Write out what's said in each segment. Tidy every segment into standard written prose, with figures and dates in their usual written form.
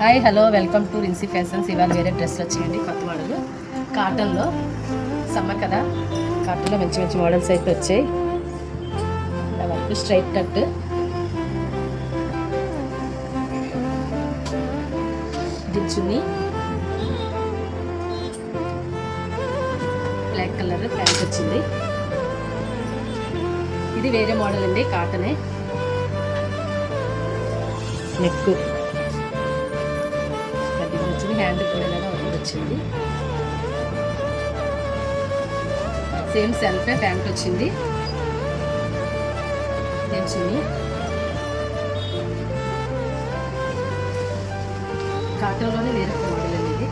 Hi hello welcome to Rinsy fashions. ఇవాళ వేరే డ్రెస్లు వచ్చాయండి, కొత్త మోడల్ కాటన్లో. సమ్మర్ కదా, కాటన్లో మంచి మంచి మోడల్స్ అయితే వచ్చాయి. వర్క్ స్ట్రైట్ కట్, చున్నీ, బ్లాక్ కలర్ ప్యాంట్ వచ్చింది. ఇది వేరే మోడల్ అండి, కాటనే. నెక్ వచ్చింది, హ్యాండ్ కూడా ఇలాగా వచ్చింది. సేమ్ సెల్ఫే ప్యాంట్ వచ్చింది. చున్నీ కాటన్లోనే వేరే మోడల్ అండి ఇది.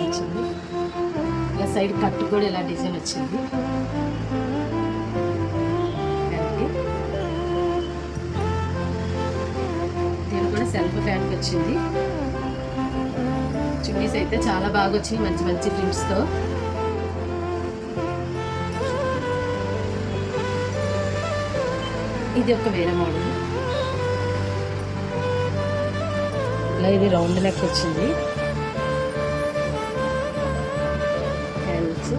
వచ్చింది ఇలా సైడ్ కట్ కూడా ఇలా డిజైన్ వచ్చింది. దీని కూడా సెల్ఫ్ ప్యాంట్ వచ్చింది. చున్నీస్ అయితే చాలా బాగా వచ్చినాయి, మంచి మంచి ప్రింట్స్తో. ఇది ఒక వేరే మోడల్. ఇలా ఇది రౌండ్ నెక్ వచ్చింది. హ్యాండ్స్,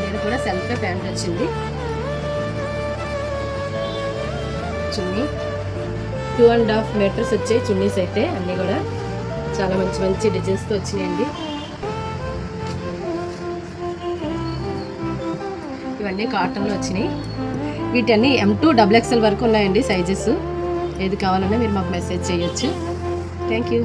ఇది కూడా సెల్ఫ్ ప్యాంట్ వచ్చింది. చున్నీ 2.5 మీటర్స్ వచ్చాయి. చున్నీస్ అయితే అన్నీ కూడా చాలా మంచి మంచి డిజైన్స్తో వచ్చినాయండి. ఇవన్నీ కాటన్లో వచ్చినాయి. వీటన్నీ M2 XXL వరకు ఉన్నాయండి సైజెస్. ఏది కావాలన్నా మీరు మాకు మెసేజ్ చేయొచ్చు. Thank you.